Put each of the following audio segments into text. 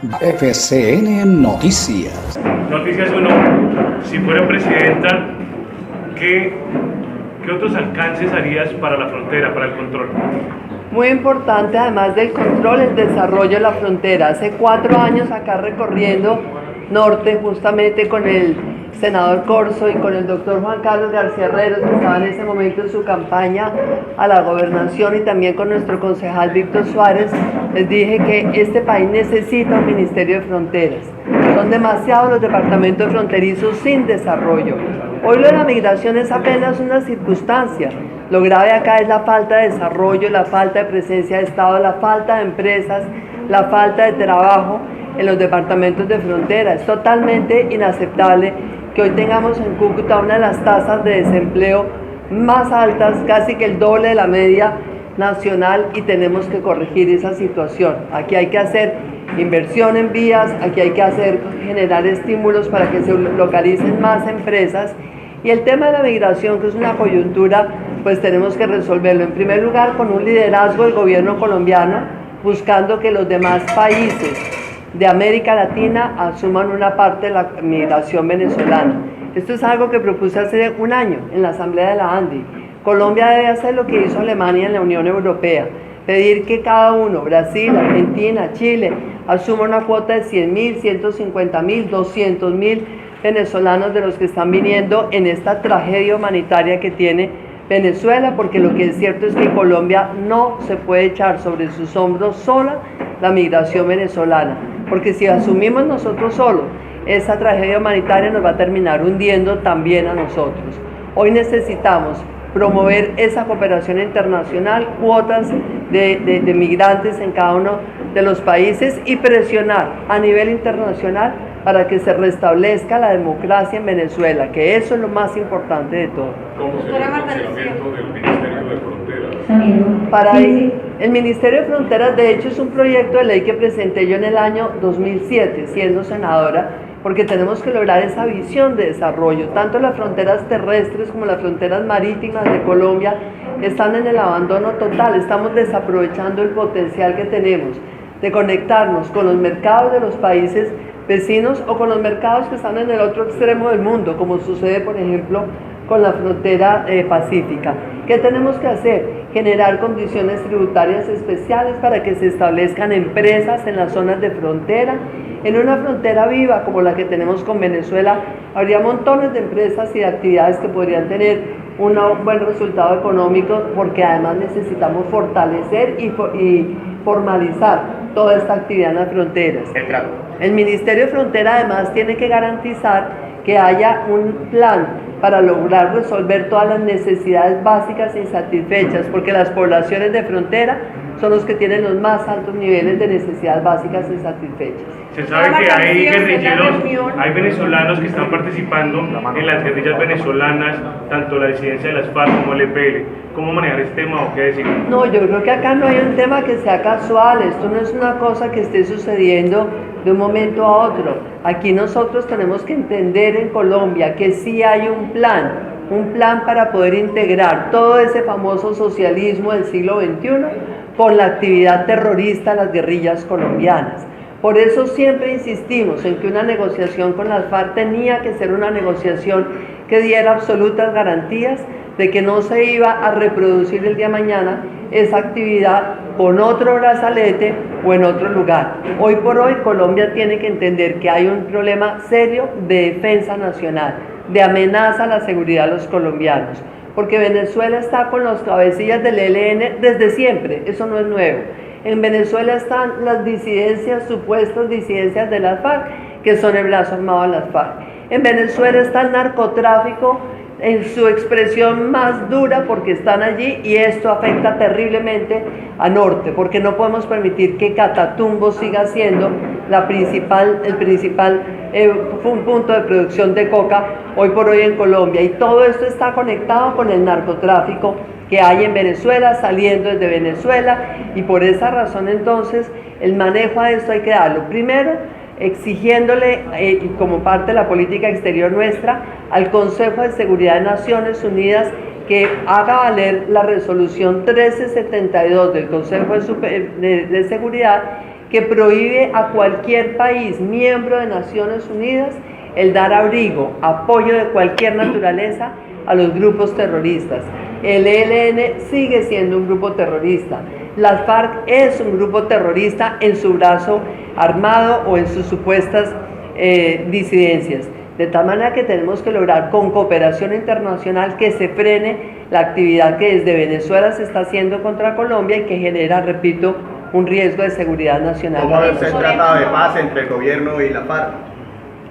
FCN Noticias. Noticias 1. Si fuera presidenta, ¿qué otros alcances harías para la frontera, para el control? Muy importante, además del control, el desarrollo de la frontera. Hace 4 años acá recorriendo norte, justamente con el senador Corso y con el doctor Juan Carlos García Herreros, que estaba en ese momento en su campaña a la gobernación, y también con nuestro concejal Víctor Suárez, les dije que este país necesita un Ministerio de Fronteras. Son demasiados los departamentos fronterizos sin desarrollo. Hoy lo de la migración es apenas una circunstancia. Lo grave acá es la falta de desarrollo, la falta de presencia de Estado, la falta de empresas, la falta de trabajo en los departamentos de frontera. Es totalmente inaceptable que hoy tengamos en Cúcuta una de las tasas de desempleo más altas, casi que el doble de la media nacional, y tenemos que corregir esa situación. Aquí hay que hacer inversión en vías, aquí hay que generar estímulos para que se localicen más empresas. Y el tema de la migración, que es una coyuntura, pues tenemos que resolverlo en primer lugar con un liderazgo del gobierno colombiano, buscando que los demás países de América Latina asuman una parte de la migración venezolana. Esto es algo que propuse hace un año en la Asamblea de la ANDI. Colombia debe hacer lo que hizo Alemania en la Unión Europea, pedir que cada uno, Brasil, Argentina, Chile, asuma una cuota de 100.000, 150.000, 200.000 venezolanos de los que están viniendo en esta tragedia humanitaria que tiene Venezuela, porque lo que es cierto es que Colombia no se puede echar sobre sus hombros sola la migración venezolana, porque si asumimos nosotros solos esa tragedia humanitaria, nos va a terminar hundiendo también a nosotros. Hoy necesitamos promover esa cooperación internacional, cuotas de migrantes en cada uno de los países, y presionar a nivel internacional para que se restablezca la democracia en Venezuela, que eso es lo más importante de todo. ¿Cómo será el funcionamiento del Ministerio de Fronteras? Para el Ministerio de Fronteras, de hecho, es un proyecto de ley que presenté yo en el año 2007, siendo senadora, porque tenemos que lograr esa visión de desarrollo. Tanto las fronteras terrestres como las fronteras marítimas de Colombia están en el abandono total. Estamos desaprovechando el potencial que tenemos de conectarnos con los mercados de los países vecinos o con los mercados que están en el otro extremo del mundo, como sucede, por ejemplo, con la frontera pacífica. ¿Qué tenemos que hacer? Generar condiciones tributarias especiales para que se establezcan empresas en las zonas de frontera. En una frontera viva como la que tenemos con Venezuela, habría montones de empresas y de actividades que podrían tener un buen resultado económico, porque además necesitamos fortalecer y formalizar toda esta actividad en las fronteras. El Ministerio de Frontera además tiene que garantizar que haya un plan para lograr resolver todas las necesidades básicas insatisfechas, porque las poblaciones de frontera son los que tienen los más altos niveles de necesidades básicas insatisfechas. Se sabe que hay guerrilleros, hay venezolanos que están participando en las guerrillas venezolanas, tanto la disidencia de las FARC como el EPL. ¿Cómo manejar este tema o qué decir? No, yo creo que acá no hay un tema que sea casual. Esto no es una cosa que esté sucediendo de un momento a otro. Aquí nosotros tenemos que entender en Colombia que sí hay un plan para poder integrar todo ese famoso socialismo del siglo XXI con la actividad terrorista de las guerrillas colombianas. Por eso siempre insistimos en que una negociación con las FARC tenía que ser una negociación que diera absolutas garantías de que no se iba a reproducir el día de mañana esa actividad con otro brazalete o en otro lugar. Hoy por hoy Colombia tiene que entender que hay un problema serio de defensa nacional, de amenaza a la seguridad de los colombianos, porque Venezuela está con los cabecillas del ELN desde siempre, eso no es nuevo. En Venezuela están las disidencias, supuestas disidencias de las FARC, que son el brazo armado de las FARC. En Venezuela está el narcotráfico en su expresión más dura, porque están allí, y esto afecta terriblemente a Norte, porque no podemos permitir que Catatumbo siga siendo el principal punto de producción de coca hoy por hoy en Colombia, y todo esto está conectado con el narcotráfico que hay en Venezuela, saliendo desde Venezuela, y por esa razón entonces el manejo a esto hay que darlo primero exigiéndole, como parte de la política exterior nuestra, al Consejo de Seguridad de Naciones Unidas que haga valer la resolución 1372 del Consejo de Seguridad, que prohíbe a cualquier país miembro de Naciones Unidas el dar abrigo, apoyo de cualquier naturaleza a los grupos terroristas. El ELN sigue siendo un grupo terrorista. La FARC es un grupo terrorista en su brazo armado o en sus supuestas disidencias. De tal manera que tenemos que lograr con cooperación internacional que se frene la actividad que desde Venezuela se está haciendo contra Colombia y que genera, repito, un riesgo de seguridad nacional. ¿Cómo es el tratado de paz entre el gobierno y la FARC?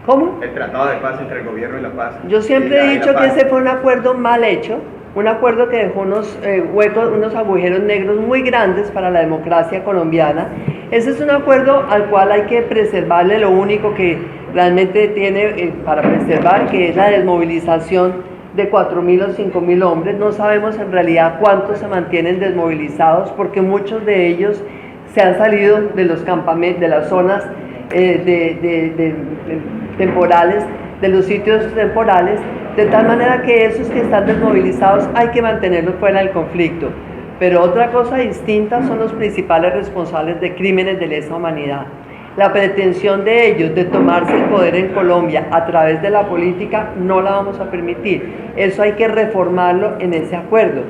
¿Cómo? El tratado de paz entre el gobierno y la FARC. Yo siempre he dicho que ese fue un acuerdo mal hecho, un acuerdo que dejó unos huecos, unos agujeros negros muy grandes para la democracia colombiana. Ese es un acuerdo al cual hay que preservarle lo único que realmente tiene para preservar, que es la desmovilización de 4.000 o 5.000 hombres. No sabemos en realidad cuántos se mantienen desmovilizados, porque muchos de ellos se han salido de los campamentos, de las zonas temporales, de los sitios temporales, de tal manera que esos que están desmovilizados hay que mantenerlos fuera del conflicto. Pero otra cosa distinta son los principales responsables de crímenes de lesa humanidad. La pretensión de ellos de tomarse el poder en Colombia a través de la política no la vamos a permitir. Eso hay que reformarlo en ese acuerdo.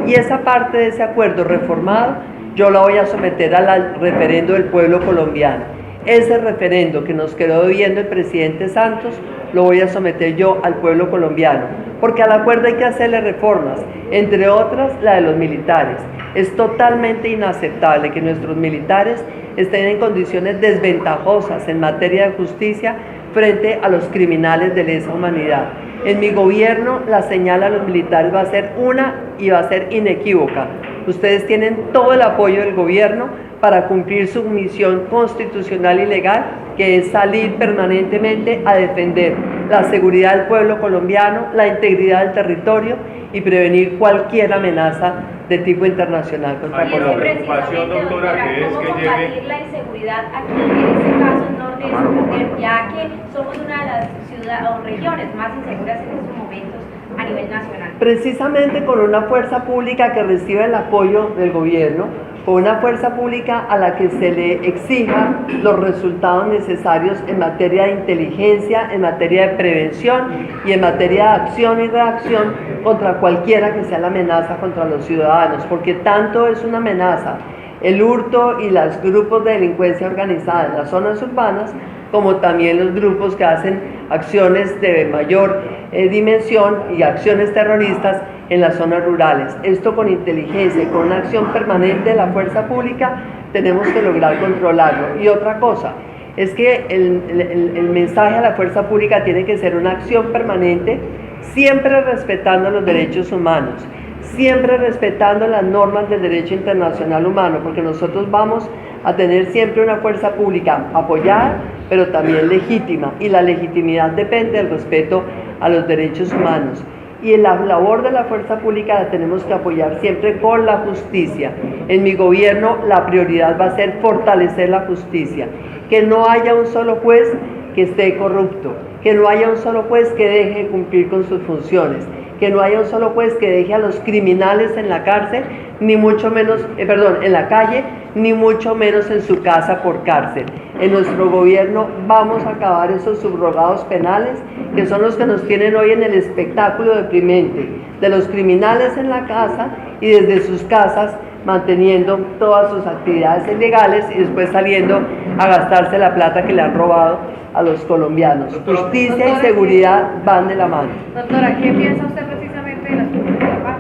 Y esa parte de ese acuerdo reformado yo la voy a someter al referendo del pueblo colombiano. Ese referendo que nos quedó debiendo el presidente Santos lo voy a someter yo al pueblo colombiano, porque al acuerdo hay que hacerle reformas, entre otras la de los militares. Es totalmente inaceptable que nuestros militares estén en condiciones desventajosas en materia de justicia frente a los criminales de lesa humanidad. En mi gobierno la señal a los militares va a ser una y va a ser inequívoca. Ustedes tienen todo el apoyo del gobierno para cumplir su misión constitucional y legal, que es salir permanentemente a defender la seguridad del pueblo colombiano, la integridad del territorio y prevenir cualquier amenaza de tipo internacional contra Colombia. La preocupación, doctora, que es ¿cómo que combatir llegue... la inseguridad aquí, en este caso en Norte de Santander, ya que somos una de las ciudades o regiones más inseguras en estos momentos a nivel nacional? Precisamente con una fuerza pública que reciba el apoyo del gobierno, con una fuerza pública a la que se le exija los resultados necesarios en materia de inteligencia, en materia de prevención y en materia de acción y reacción contra cualquiera que sea la amenaza contra los ciudadanos, porque tanto es una amenaza el hurto y los grupos de delincuencia organizada en las zonas urbanas, como también los grupos que hacen acciones de mayor dimensión y acciones terroristas en las zonas rurales. Esto con inteligencia y con una acción permanente de la fuerza pública tenemos que lograr controlarlo. Y otra cosa, es que el mensaje a la fuerza pública tiene que ser una acción permanente, siempre respetando los derechos humanos, siempre respetando las normas del derecho internacional humano, porque nosotros vamos a tener siempre una fuerza pública apoyada, pero también legítima, y la legitimidad depende del respeto a los derechos humanos. Y en la labor de la fuerza pública la tenemos que apoyar siempre con la justicia. En mi gobierno la prioridad va a ser fortalecer la justicia, que no haya un solo juez que esté corrupto, que no haya un solo juez que deje de cumplir con sus funciones, que no haya un solo juez que deje a los criminales en la cárcel, ni mucho menos, en la calle, ni mucho menos en su casa por cárcel. En nuestro gobierno vamos a acabar esos subrogados penales, que son los que nos tienen hoy en el espectáculo deprimente, de los criminales en la casa y desde sus casas manteniendo todas sus actividades ilegales y después saliendo a gastarse la plata que le han robado a los colombianos. Justicia y seguridad van de la mano. Doctora, ¿qué piensa usted precisamente de las curules de la paz?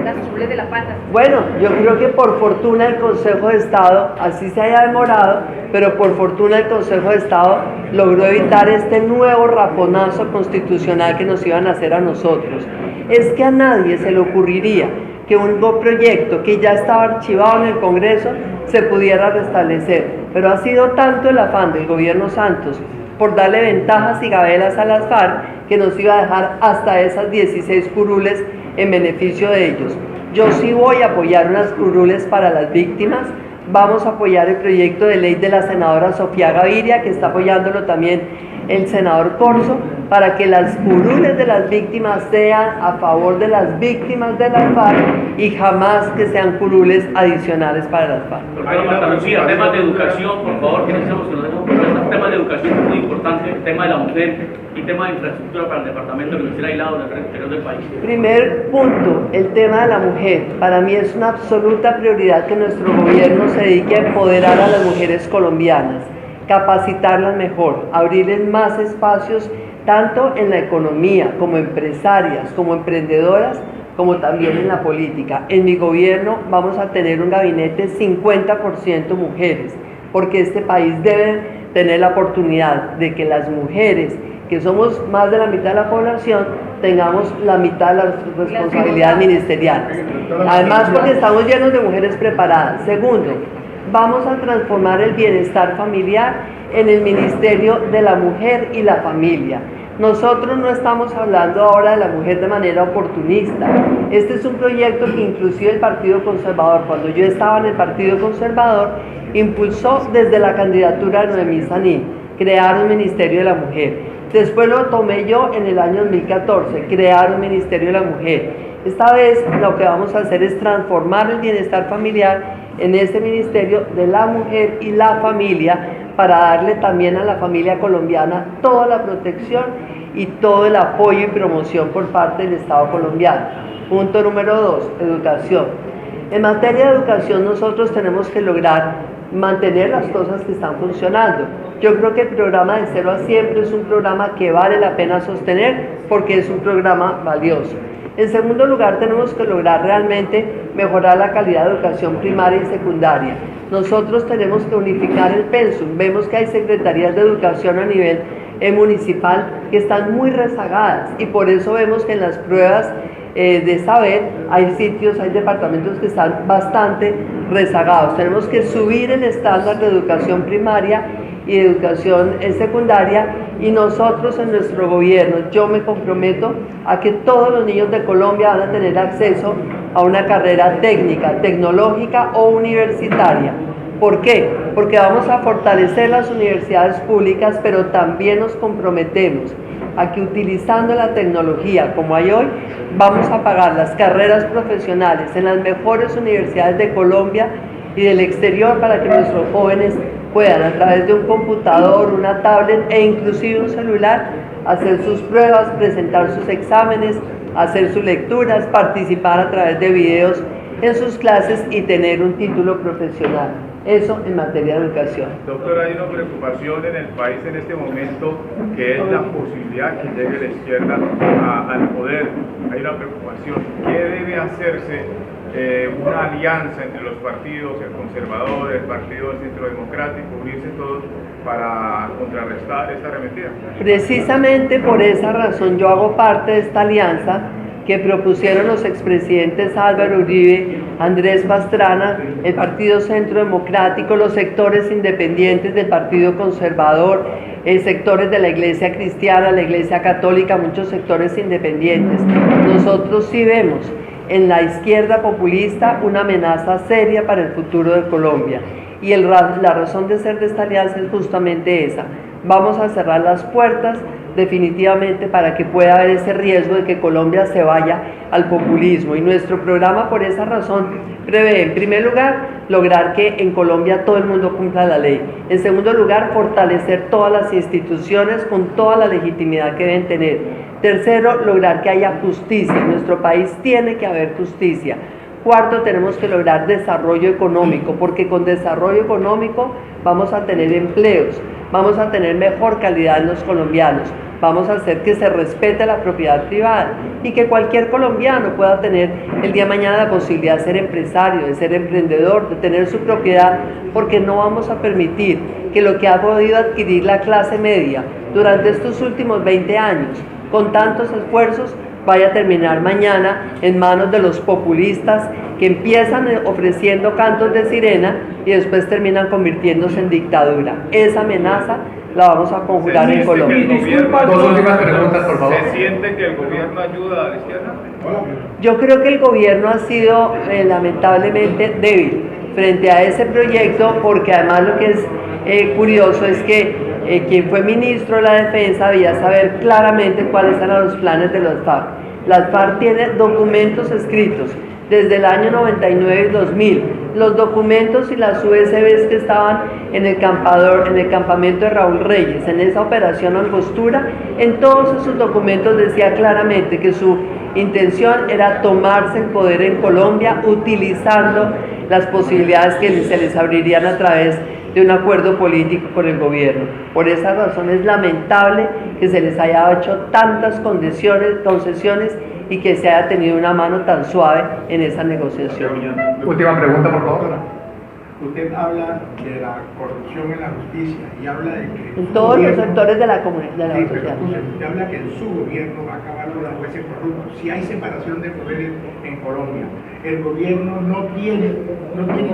Las curules de la paz. Bueno, yo creo que por fortuna el Consejo de Estado, así se haya demorado, pero por fortuna el Consejo de Estado logró evitar este nuevo raponazo constitucional que nos iban a hacer a nosotros. Es que a nadie se le ocurriría que un proyecto que ya estaba archivado en el Congreso se pudiera restablecer, pero ha sido tanto el afán del gobierno Santos por darle ventajas y gabelas a las FARC que nos iba a dejar hasta esas 16 curules en beneficio de ellos. Yo sí voy a apoyar unas curules para las víctimas, vamos a apoyar el proyecto de ley de la senadora Sofía Gaviria, que está apoyándolo también el senador Corso, para que las curules de las víctimas sean a favor de las víctimas de las FARC y jamás que sean curules adicionales para las FARC. Doctora Marta Lucía, temas de educación, por favor, que necesitamos que nos demos cuenta. Temas de educación es muy importante, el tema de la mujer y tema de infraestructura para el departamento que nos tiene aislado en el interior del país. Primer punto, el tema de la mujer. Para mí es una absoluta prioridad que nuestro gobierno se dedique a empoderar a las mujeres colombianas, capacitarlas mejor, abrirles más espacios tanto en la economía, como empresarias, como emprendedoras, como también en la política. En mi gobierno vamos a tener un gabinete 50% mujeres, porque este país debe tener la oportunidad de que las mujeres, que somos más de la mitad de la población, tengamos la mitad de las responsabilidades ministeriales. Además, porque estamos llenos de mujeres preparadas. Segundo, vamos a transformar el bienestar familiar en el Ministerio de la Mujer y la Familia. Nosotros no estamos hablando ahora de la mujer de manera oportunista. Este es un proyecto que inclusive el Partido Conservador, cuando yo estaba en el Partido Conservador, impulsó desde la candidatura de Noemí Sanín, crear un Ministerio de la Mujer. Después lo tomé yo en el año 2014, crear un Ministerio de la Mujer. Esta vez lo que vamos a hacer es transformar el bienestar familiar en este Ministerio de la Mujer y la Familia, para darle también a la familia colombiana toda la protección y todo el apoyo y promoción por parte del Estado colombiano. Punto número 2, educación. En materia de educación nosotros tenemos que lograr mantener las cosas que están funcionando. Yo creo que el programa de 0 a Siempre es un programa que vale la pena sostener porque es un programa valioso. En segundo lugar, tenemos que lograr realmente mejorar la calidad de educación primaria y secundaria. Nosotros tenemos que unificar el pensum. Vemos que hay secretarías de educación a nivel municipal que están muy rezagadas y por eso vemos que en las pruebas de saber hay sitios, hay departamentos que están bastante rezagados. Tenemos que subir el estándar de educación primaria y de educación secundaria, y nosotros en nuestro gobierno, yo me comprometo a que todos los niños de Colombia van a tener acceso a una carrera técnica, tecnológica o universitaria. ¿Por qué? Porque vamos a fortalecer las universidades públicas, pero también nos comprometemos a que utilizando la tecnología como hay hoy, vamos a pagar las carreras profesionales en las mejores universidades de Colombia y del exterior para que nuestros jóvenes puedan a través de un computador, una tablet e inclusive un celular hacer sus pruebas, presentar sus exámenes, hacer sus lecturas, participar a través de videos en sus clases y tener un título profesional. Eso en materia de educación. Doctora, hay una preocupación en el país en este momento que es la posibilidad que llegue la izquierda al poder. Hay una preocupación. ¿Qué debe hacerse? Una alianza entre los partidos, el conservador, el partido del centro democrático, unirse todos para contrarrestar esta arremetida. Precisamente por esa razón yo hago parte de esta alianza que propusieron los expresidentes Álvaro Uribe, Andrés Pastrana, el Partido Centro Democrático, los sectores independientes del Partido Conservador, sectores de la Iglesia Cristiana, la Iglesia Católica, muchos sectores independientes. Nosotros sí vemos en la izquierda populista una amenaza seria para el futuro de Colombia. Y la razón de ser de esta alianza es justamente esa. Vamos a cerrar las puertas definitivamente para que pueda haber ese riesgo de que Colombia se vaya al populismo. Y nuestro programa por esa razón prevé, en primer lugar, lograr que en Colombia todo el mundo cumpla la ley. En segundo lugar, fortalecer todas las instituciones con toda la legitimidad que deben tener. Tercero, lograr que haya justicia. En nuestro país tiene que haber justicia. Cuarto, tenemos que lograr desarrollo económico, porque con desarrollo económico vamos a tener empleos, vamos a tener mejor calidad en los colombianos, vamos a hacer que se respete la propiedad privada y que cualquier colombiano pueda tener el día de mañana la posibilidad de ser empresario, de ser emprendedor, de tener su propiedad, porque no vamos a permitir que lo que ha podido adquirir la clase media durante estos últimos 20 años, con tantos esfuerzos, vaya a terminar mañana en manos de los populistas que empiezan ofreciendo cantos de sirena y después terminan convirtiéndose en dictadura. Esa amenaza la vamos a conjurar en Colombia. Dos últimas preguntas, por favor. ¿Se siente que el gobierno ayuda a la izquierda? Yo creo que el gobierno ha sido lamentablemente débil frente a ese proyecto, porque además lo que es curioso es que quien fue ministro de la Defensa debía saber claramente cuáles eran los planes de las FARC. Las FARC tienen documentos escritos desde el año 99 y 2000. Los documentos y las USBs que estaban en el campamento de Raúl Reyes, en esa operación Angostura, en todos esos documentos decía claramente que su intención era tomarse el poder en Colombia utilizando las posibilidades que se les abrirían a través de un acuerdo político con el gobierno. Por esa razón es lamentable que se les haya hecho tantas concesiones y que se haya tenido una mano tan suave en esa negociación. Última pregunta, por favor. Usted habla de la corrupción en la justicia y habla de que... En todos los sectores de la comunidad. Sí, pero usted habla que en su gobierno va a acabar con los jueces corruptos. Si hay separación de poderes en Colombia, el gobierno no tiene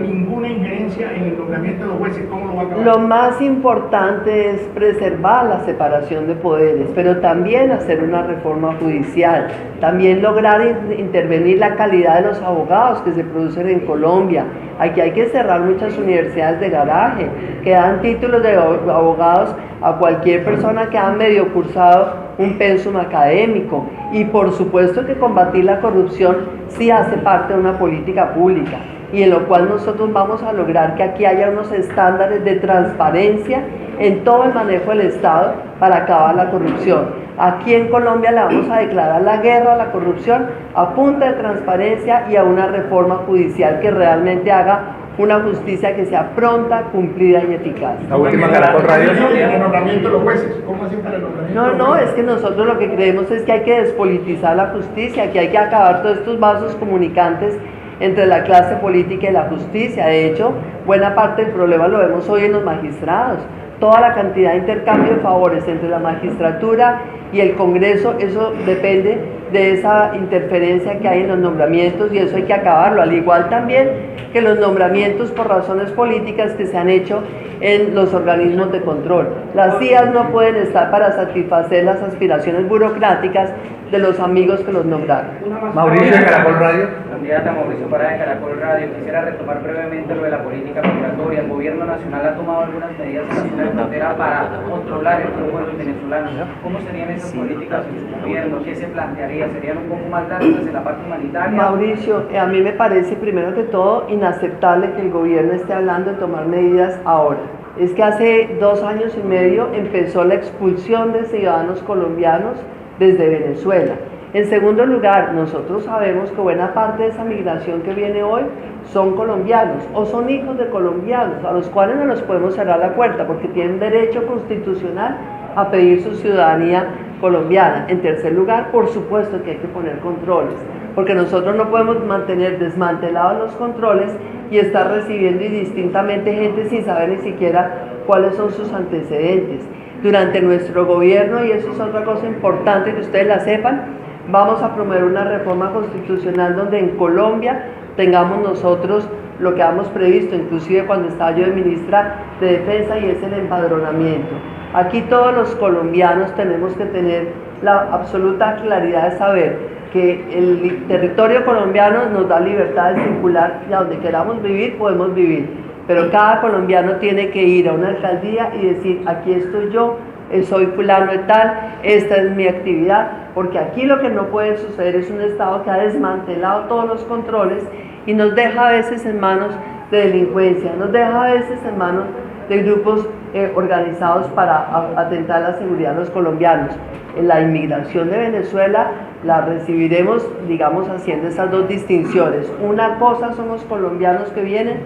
ninguna injerencia en el nombramiento de los jueces, ¿cómo lo va a acabar? Lo más importante es preservar la separación de poderes, pero también hacer una reforma judicial, también lograr intervenir la calidad de los abogados que se producen en Colombia. Aquí hay que cerrar muchas universidades de garaje que dan títulos de abogados a cualquier persona que ha medio cursado un pensum académico, y por supuesto que combatir la corrupción sí hace parte de una política pública, y en lo cual nosotros vamos a lograr que aquí haya unos estándares de transparencia en todo el manejo del Estado para acabar la corrupción. Aquí en Colombia le vamos a declarar la guerra a la corrupción a punta de transparencia y a una reforma judicial que realmente haga una justicia que sea pronta, cumplida y eficaz. La última, Caracol Radio. El nombramiento de los jueces, ¿cómo así para el nombramiento? No, es que nosotros lo que creemos es que hay que despolitizar la justicia, que hay que acabar todos estos vasos comunicantes entre la clase política y la justicia. De hecho, buena parte del problema lo vemos hoy en los magistrados. Toda la cantidad de intercambio de favores entre la magistratura y el Congreso, eso depende de esa interferencia que hay en los nombramientos, y eso hay que acabarlo, al igual también que los nombramientos por razones políticas que se han hecho en los organismos de control. Las CIAs no pueden estar para satisfacer las aspiraciones burocráticas de los amigos que los nombraron. Mauricio de Caracol Radio. Candidata Mauricio Parada de Caracol Radio, quisiera retomar brevemente lo de la política migratoria. El gobierno nacional ha tomado algunas medidas en la zona de frontera para controlar el flujo de los venezolanos. ¿Cómo serían esas políticas en su gobierno? ¿Qué se plantearía? ¿Serían un poco más largas en la parte humanitaria? Mauricio, a mí me parece primero que todo inaceptable que el gobierno esté hablando de tomar medidas ahora. Es que hace 2 años y medio empezó la expulsión de ciudadanos colombianos desde Venezuela. En segundo lugar, nosotros sabemos que buena parte de esa migración que viene hoy son colombianos o son hijos de colombianos, a los cuales no nos podemos cerrar la puerta porque tienen derecho constitucional a pedir su ciudadanía colombiana. En tercer lugar, por supuesto que hay que poner controles, porque nosotros no podemos mantener desmantelados los controles y estar recibiendo indistintamente gente sin saber ni siquiera cuáles son sus antecedentes. Durante nuestro gobierno, y eso es otra cosa importante que ustedes la sepan, vamos a promover una reforma constitucional donde en Colombia tengamos nosotros lo que hemos previsto, inclusive cuando estaba yo de ministra de Defensa, y es el empadronamiento. Aquí todos los colombianos tenemos que tener la absoluta claridad de saber que el territorio colombiano nos da libertad de circular y a donde queramos vivir podemos vivir, pero cada colombiano tiene que ir a una alcaldía y decir: aquí estoy yo, soy fulano de tal, esta es mi actividad, porque aquí lo que no puede suceder es un Estado que ha desmantelado todos los controles y nos deja a veces en manos de delincuencia, nos deja a veces en manos de grupos organizados para atentar a la seguridad de los colombianos. En la inmigración de Venezuela la recibiremos, digamos, haciendo esas dos distinciones. Una cosa son los colombianos que vienen,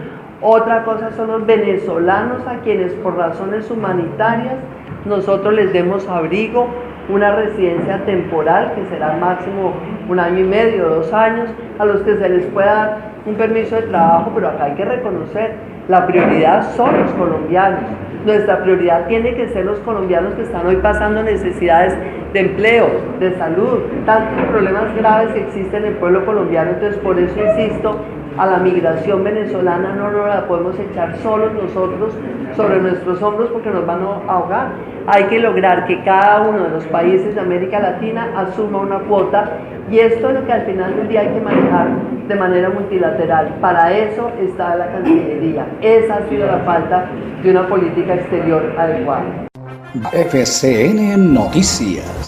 otra cosa son los venezolanos a quienes por razones humanitarias nosotros les demos abrigo, una residencia temporal que será máximo 1 año y medio, 2 años, a los que se les pueda dar un permiso de trabajo, pero acá hay que reconocer, la prioridad son los colombianos. Nuestra prioridad tiene que ser los colombianos que están hoy pasando necesidades de empleo, de salud, tantos problemas graves que existen en el pueblo colombiano. Entonces, por eso insisto, a la migración venezolana no nos la podemos echar solos nosotros sobre nuestros hombros porque nos van a ahogar. Hay que lograr que cada uno de los países de América Latina asuma una cuota, y esto es lo que al final del día hay que manejar de manera multilateral. Para eso está la Cancillería. Esa ha sido la falta de una política exterior adecuada. FCN Noticias.